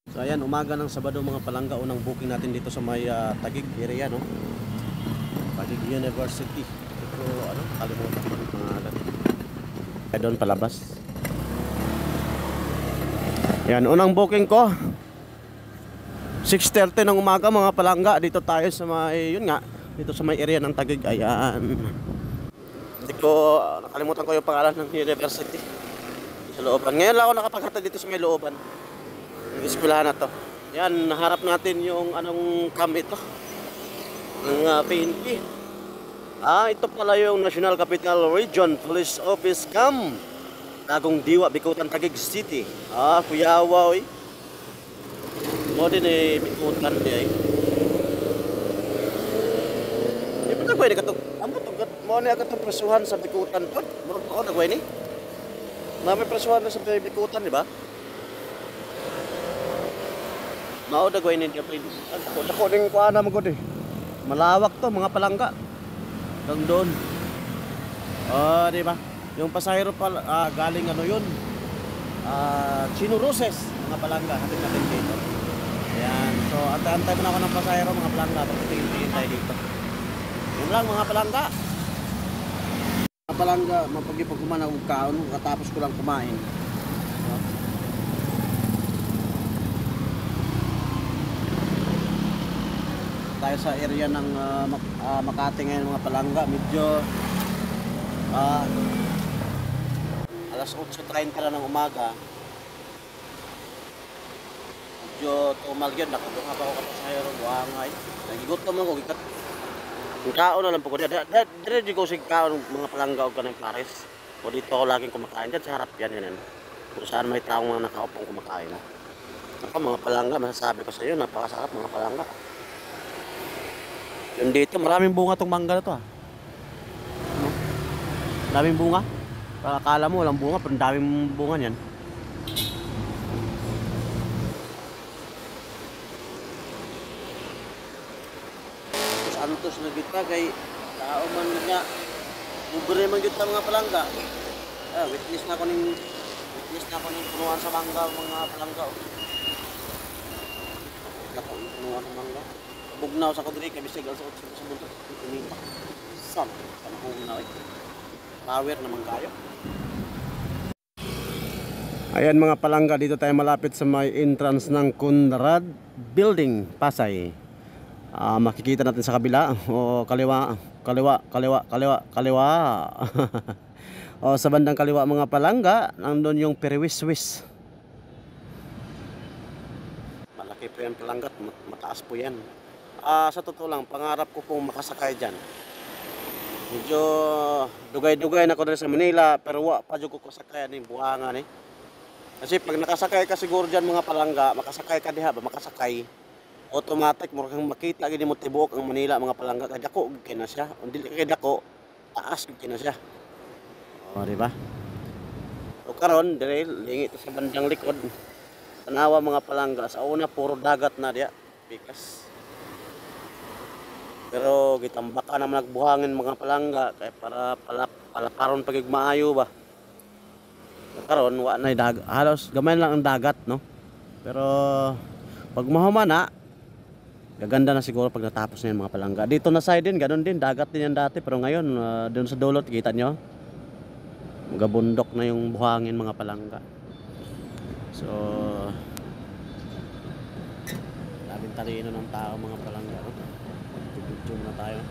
So ayan, umaga ng Sabado mga palangga, unang booking natin dito sa may Taguig area, no? Taguig University. Ito, ano, kalimutan ko yung pangalan. Kaya doon palabas. Yan, unang booking ko. 6:30 ng umaga mga palangga. Dito tayo sa may, yun nga, dito sa may area ng Taguig. Ayan. Hindi ko, nakalimutan ko yung pangalan ng university. Sa looban. Ngayon lang ako nakapaghatid dito sa may looban. Yung eskwelahan na to. Yan, naharap natin yung anong cam ito. Ng PNP. Ito pala yung National Capital Region Police Office Cam. Tagong Diwa, Bikutan, Taguig City. Kuyawa, oy. Mo din eh, Bikutan di ay. Di ba nagway ni katong, mo ni agatong presuhan sa Bikutan to? Murag ako nagway ni? May presuhan na sa Bikutan, di ba? Mao dagway ni Japri. Ako ning kuana mo gud eh. Malawak to mga palangga. Hanggang doon. Di ba? Yung pasahero pa galing ano yun? Chino Roses, mga palangga, hatid natin dito. Ayan. So, antay mo na ako ng pasahero, mga palangga, pagtitingin tayo dito. Yun lang mga palangga. Mga palangga, mapag-ipag kumain ako kaon, katapos ko lang kumain. Tayo sa area ng Makati ngayon mga palangga, medyo alas 8:30 na ng umaga. Medyo tumal yun, nakadunga pa ako kapasahero, buhangay. Nagigutom lang ko, ikat. Yung kaon na lang po ko, dire ko sig kaon mga palangga o kanang pares. O dito ako laging kumakain, dyan sa harap yan. Kung saan may taong mga nakaupong kumakain. Ako mga palangga, masasabi ko sa iyo, napakasarap mga palangga. Yung dito, maraming bunga tong mangga na to. Daming bunga. Akala mo walang bunga, pero daming bunga niyan. Tapos antos na kita kay tao man nga. Libre man kita mga palangga. Witness na ako ng punuan sa mangga mga palangga. Ako punuan sa mangga. Bugnaw sa kodri kay bisig sa buntot. Inita. San bugnaw ito. Power naman kayo. Ayan mga palangga, dito tayo malapit sa may entrance ng Conrad Building, Pasay. Makikita natin sa kabila o kaliwa. O sa bandang kaliwa mga palangga, nandun yung Periwiswis. Malaki po yan palangga, mataas po yan. Sa totoo lang, pangarap ko pong makasakay dyan. Medyo dugay-dugay na ko rin sa Manila, pero pa dyan ko kasakay ni buhangan eh. Kasi pag nakasakay ka siguro dyan mga palangga, makasakay ka diha ba, makasakay, automatic mo kang makita gini mo tibuok ang Manila mga palangga, kay dako kay na siya. Dili kay dako, taas kay na siya. Di ba? O karon dire lingi to sa bandang likod. Tanawa mga palangga, sa una puro dagat na diya, bikas. Pero gitambaka naman nagbuhangin mga palangga kay para palaparon pagig maayo ba. Karon wa na dagat, halos gamay lang ang dagat no. Pero pag mahumana gaganda na siguro pag natapos na yung mga palangga. Dito na side din ganun din, dagat din yan dati, pero ngayon doon sa dulot kita nyo. Magabundok na yung buhangin mga palangga. So labing talino ng tao mga palangga. Zoom na tayo.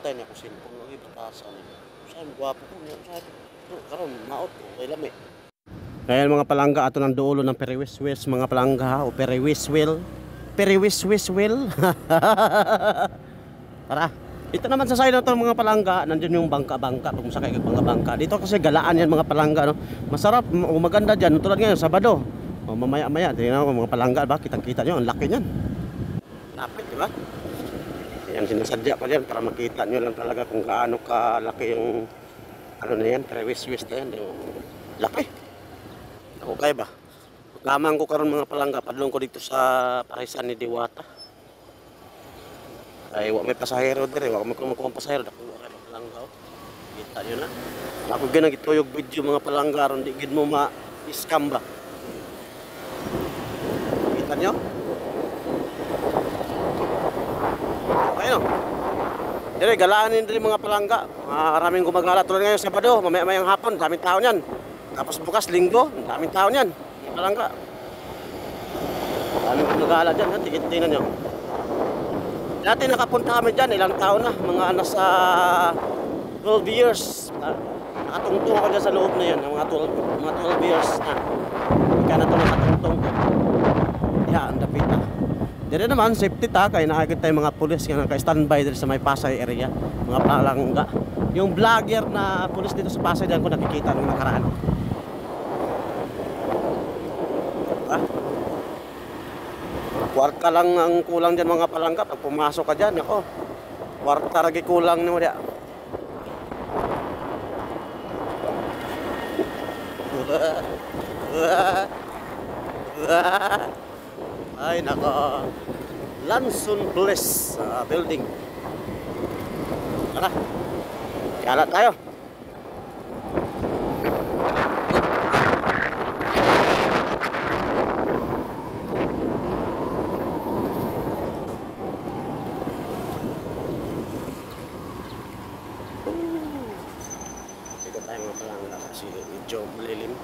Tayo niya kung sinpong lagi patasan eh. Saan guwapo ko niya. Karon maot ko kay lami. Ngayon mga palangga, ato ng duulo ng Periwiswis mga palangga o Periwiswil. Tara. Ito naman sa side na ito mga palangga, nandiyan yung bangka-bangka, kung sakay ka bangka-bangka. Dito kasi galaan yan mga palangga no. Masarap, maganda diyan tulad ngayon Sabado. Mamaya-maya, tingnan mo mga palangga ba, kitang-kita niyo ang laki niyan. Lapit, di ba? Yan sinasadya ko dyan para makita nyo lang talaga kung gaano kalaki yung ano na yan, Periwiswis na yan. Laki. Ako kaya ba? Lamang ko karon mga palangga, padlong ko dito sa Parisan ni Diwata. Ay, wak may pasahero dire, wak may kumukuha pasahero, dako kay palangga. Kita nyo na. Ako ginagituyog video mga palangga ron, di gid mo ma-scam ba? Kita nyo? Okay no? Dire, galaanin din mga palangga. Maraming gumagala. Tulad ngayon Sabado, mamaya-mayang hapon, daming tao niyan. Tapos bukas Linggo, daming tao niyan. Mga palangga. Daming gumagala dyan. Tingnan nyo. Dati nakapunta kami dyan, ilang taon na. Mga nasa 12 years. Nakatungtong ako dyan sa loob na yan. Mga 12 years na. Kaya na ito nakatungtong ko. Yeah, ang dapita. Dire naman, safety ta. Kaya nakagad tayo mga pulis. Kaya naka-standby dito sa may Pasay area. Mga palangga. Yung vlogger na pulis dito sa Pasay dyan ko nakikita nung nakaraan. Kwarta lang ang kulang dyan mga palangga. Pag pumasok ka dyan, ako, kwarta lagi kulang nyo dyan. Ay nako, Lanson Place building. Tara, kala tayo. Dito tayo mga palangga kasi medyo malilim.